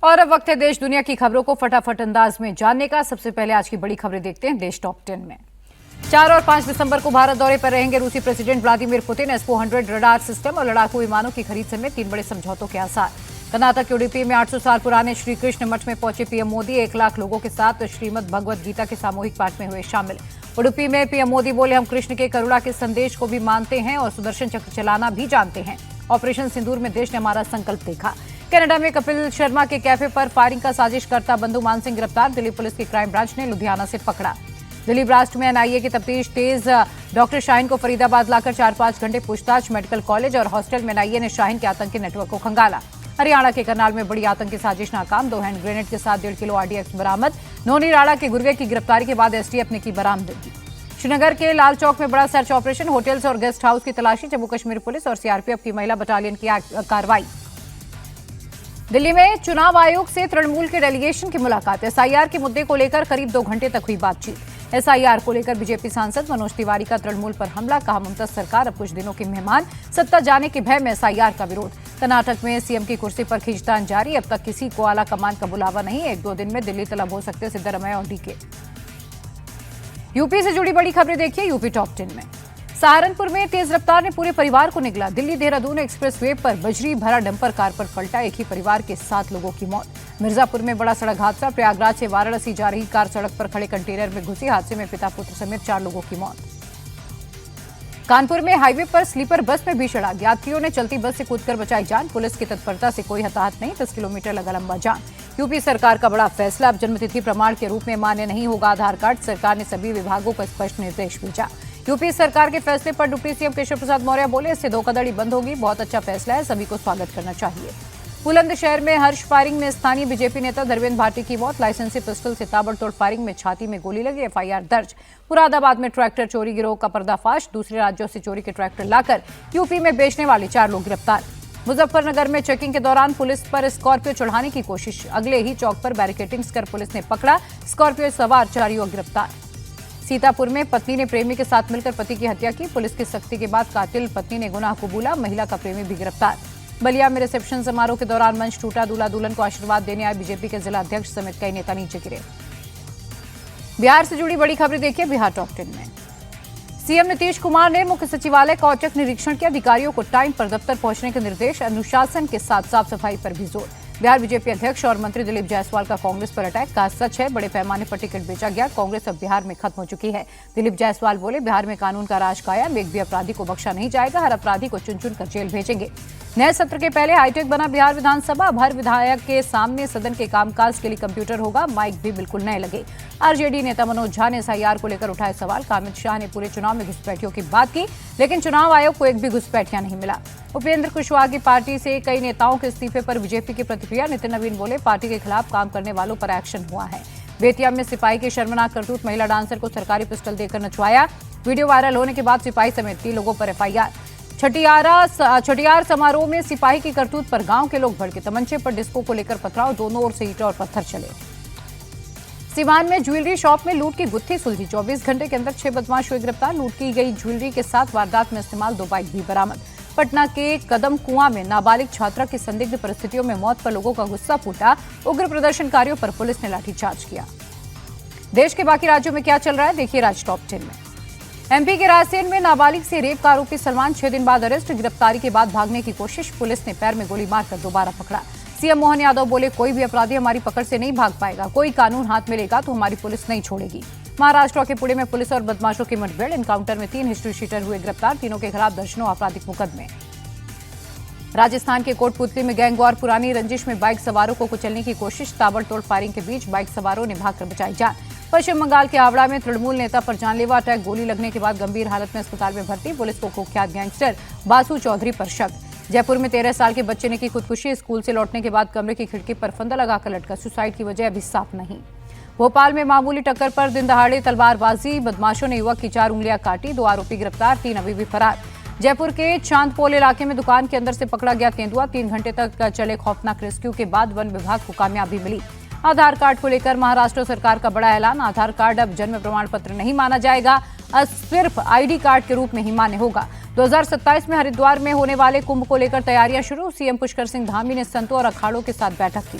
और अब वक्त है देश दुनिया की खबरों को फटाफट अंदाज में जानने का। सबसे पहले आज की बड़ी खबरें देखते हैं देश टॉप 10 में। 4 और 5 दिसंबर को भारत दौरे पर रहेंगे रूसी president Vladimir Putin. S-400 radar system और लड़ाकू विमानों की खरीद समेत 3 बड़े समझौतों के आसार। कर्नाटक के उडुपी में 800 साल पुराने श्री कृष्ण मठ में पहुंचे पीएम मोदी। 1 लाख लोगों के साथ श्रीमद भगवद गीता के सामूहिक पाठ में हुए शामिल। उडुपी में पीएम मोदी बोले, हम कृष्ण के करुणा के संदेश को भी मानते हैं और सुदर्शन चक्र चलाना भी जानते हैं। ऑपरेशन सिंदूर में देश ने हमारा संकल्प देखा। कनाडा में कपिल शर्मा के कैफे पर फायरिंग का साजिश करता बंधु मान सिंह गिरफ्तार। दिल्ली पुलिस की क्राइम ब्रांच ने लुधियाना से पकड़ा। दिल्ली ब्लास्ट में एनआईए की तफ्तीश तेज। डॉक्टर शाहीन को फरीदाबाद लाकर 4-5 घंटे पूछताछ। मेडिकल कॉलेज और हॉस्टल में एनआईए ने शाहीन के आतंकी नेटवर्क को खंगाला। हरियाणा के करनाल में बड़ी आतंकी साजिश नाकाम। 2 हैंड ग्रेनेड के साथ 1.5 किलो आरडीएक्स बरामद। नोनी राणा के गुर्गे की गिरफ्तारी के बाद एसटीएफ ने की बरामदगी। श्रीनगर के लाल चौक में बड़ा सर्च ऑपरेशन। होटल्स और गेस्ट हाउस की तलाशी। जम्मू कश्मीर पुलिस और सीआरपीएफ की महिला बटालियन की कार्रवाई। दिल्ली में चुनाव आयोग से तृणमूल के डेलीगेशन की मुलाकात। एसआईआर के मुद्दे को लेकर करीब 2 घंटे तक हुई बातचीत। एसआईआर को लेकर बीजेपी सांसद मनोज तिवारी का तृणमूल पर हमला। कहा, ममता सरकार अब कुछ दिनों की मेहमान, सत्ता जाने के भय में एसआईआर का विरोध। कर्नाटक में सीएम की कुर्सी पर खींचतान जारी। अब तक किसी को आला कमान का बुलावा नहीं। 1-2 दिन में दिल्ली तलब हो सकते सिद्धरमैया और डीके। यूपी से जुड़ी बड़ी खबरें देखिए यूपी टॉप 10 में। सहारनपुर में तेज रफ्तार ने पूरे परिवार को निगला। दिल्ली देहरादून एक्सप्रेसवे पर बजरी भरा डंपर कार पर पलटा। एक ही परिवार के 7 लोगों की मौत। मिर्जापुर में बड़ा सड़क हादसा। प्रयागराज से वाराणसी जा रही कार सड़क पर खड़े कंटेनर में घुसी। हादसे में पिता पुत्र समेत 4 लोगों की मौत। कानपुर में हाईवे पर स्लीपर बस में भीषण आग। यात्रियों ने चलती बस से कूदकर बचाई जान। पुलिस की तत्परता से कोई हताहत नहीं। 10 किलोमीटर लगा लंबा जाम। यूपी सरकार का बड़ा फैसला। अब जन्मतिथि प्रमाण के रूप में मान्य नहीं होगा आधार कार्ड। सरकार ने सभी विभागों को स्पष्ट निर्देश भेजा। यूपी सरकार के फैसले पर डिप्टी सीएम केशव प्रसाद मौर्य बोले, इससे धोखाधड़ी बंद होगी। बहुत अच्छा फैसला है, सभी को स्वागत करना चाहिए। बुलंदशहर में हर्ष फायरिंग में स्थानीय बीजेपी नेता धर्मेंद्र भाटी की मौत। लाइसेंसी पिस्टल से ताबड़तोड़ फायरिंग में छाती में गोली लगी। एफआईआर दर्ज। मुरादाबाद में ट्रैक्टर चोरी गिरोह का पर्दाफाश। दूसरे राज्यों से चोरी के ट्रैक्टर लाकर यूपी में बेचने वाले 4 लोग गिरफ्तार। मुजफ्फरनगर में चेकिंग के दौरान पुलिस पर स्कॉर्पियो चढ़ाने की कोशिश। अगले ही चौक पर बैरिकेडिंग्स कर पुलिस ने पकड़ा। स्कॉर्पियो सवार 4 युवक गिरफ्तार। सीतापुर में पत्नी ने प्रेमी के साथ मिलकर पति की हत्या की। पुलिस की सख्ती के बाद कातिल पत्नी ने गुनाह कबूला। महिला का प्रेमी भी गिरफ्तार। बलिया में रिसेप्शन समारोह के दौरान मंच टूटा। दूल्हा दुल्हन को आशीर्वाद देने आए बीजेपी के जिला अध्यक्ष समेत कई नेता नीचे गिरे। बिहार से जुड़ी बड़ी खबरें देखिए बिहार टॉप 10 में। सीएम नीतीश कुमार ने मुख्य सचिवालय का औचक निरीक्षण किया। अधिकारियों को टाइम पर दफ्तर पहुंचने के निर्देश। अनुशासन के साथ साफ सफाई पर भी जोर। बिहार बीजेपी अध्यक्ष और मंत्री दिलीप जायसवाल का कांग्रेस पर अटैक। कहा, सच है, बड़े पैमाने पर टिकट बेचा गया। कांग्रेस अब बिहार में खत्म हो चुकी है। दिलीप जायसवाल बोले, बिहार में कानून का राज कायम। एक भी अपराधी को बख्शा नहीं जाएगा। हर अपराधी को चुन चुन कर जेल भेजेंगे। नए सत्र के पहले हाईटेक बना बिहार विधानसभा। अब हर विधायक के सामने सदन के कामकाज के लिए कंप्यूटर होगा। माइक भी बिल्कुल नए लगे। आरजेडी नेता मनोज झा ने एसआईआर को लेकर उठाए सवाल। अमित शाह ने पूरे चुनाव में घुसपैठियों की बात की, लेकिन चुनाव आयोग को एक भी घुसपैठिया नहीं मिला। उपेंद्र कुशवाहा की पार्टी से कई नेताओं के इस्तीफे पर बीजेपी की प्रतिक्रिया। नितिन नवीन बोले, पार्टी के खिलाफ काम करने वालों पर एक्शन हुआ है। बेतिया में सिपाही के शर्मनाक करतूत। महिला डांसर को सरकारी पिस्टल देकर नचवाया। वीडियो वायरल होने के बाद सिपाही समेत 3 लोगों पर एफआईआर। छठियार समारोह में सिपाही की करतूत पर गांव के लोग भड़के। तमंचे पर डिस्को को लेकर पथराव। दोनों ओर से ईंट और पत्थर चले। सीवान में ज्वेलरी शॉप में लूट की गुत्थी सुलझी। 24 घंटे के अंदर 6 बदमाश हुए गिरफ्तार। लूट की गई ज्वेलरी के साथ वारदात में इस्तेमाल 2 बाइक भी बरामद। पटना के कदम कुआं में नाबालिग छात्रा की संदिग्ध परिस्थितियों में मौत पर लोगों का गुस्सा फूटा। उग्र प्रदर्शनकारियों पर पुलिस ने लाठीचार्ज किया। देश के बाकी राज्यों में क्या चल रहा है देखिए राज टॉप 10 में। एमपी के रायसेन में नाबालिग से रेप का आरोपी सलमान 6 दिन बाद अरेस्ट। गिरफ्तारी के बाद भागने की कोशिश। पुलिस ने पैर में गोली मारकर दोबारा पकड़ा। सीएम मोहन यादव बोले, कोई भी अपराधी हमारी पकड़ से नहीं भाग पाएगा। कोई कानून हाथ में लेगा तो हमारी पुलिस नहीं छोड़ेगी। महाराष्ट्र के पुणे में पुलिस और बदमाशों की मुठभेड़। एनकाउंटर में 3 हिस्ट्री शीटर हुए गिरफ्तार। तीनों के खिलाफ दर्जनों आपराधिक मुकदमे। राजस्थान के कोटपुतली में गैंग वॉर। पुरानी रंजिश में बाइक सवारों को कुचलने की कोशिश। ताबड़तोड़ फायरिंग के बीच बाइक सवारों ने भागकर बचाई जान। पश्चिम बंगाल के हावड़ा में तृणमूल नेता पर जानलेवा अटैक। गोली लगने के बाद गंभीर हालत में अस्पताल में भर्ती। पुलिस को कुख्यात गैंगस्टर बासु चौधरी पर शक। जयपुर में 13 साल के बच्चे ने की खुदकुशी। स्कूल से लौटने के बाद कमरे की खिड़की पर फंदा लगाकर लटका। सुसाइड की वजह अभी साफ नहीं। भोपाल में मामूली टक्कर पर दिन दहाड़े तलवारबाजी। बदमाशों ने युवक की 4 उंगलियां काटी। 2 आरोपी गिरफ्तार, 3 अभी भी फरार। जयपुर के चांदपोल इलाके में दुकान के अंदर से पकड़ा गया तेंदुआ। 3 घंटे तक चले खौफनाक रेस्क्यू के बाद वन विभाग को कामयाबी मिली। आधार कार्ड को लेकर महाराष्ट्र सरकार का बड़ा ऐलान। आधार कार्ड अब जन्म प्रमाण पत्र नहीं माना जाएगा, सिर्फ आईडी कार्ड के रूप में ही मान्य होगा। 2027 में हरिद्वार में होने वाले कुंभ को लेकर तैयारियां शुरू। सीएम पुष्कर सिंह धामी ने संतों और अखाड़ों के साथ बैठक की।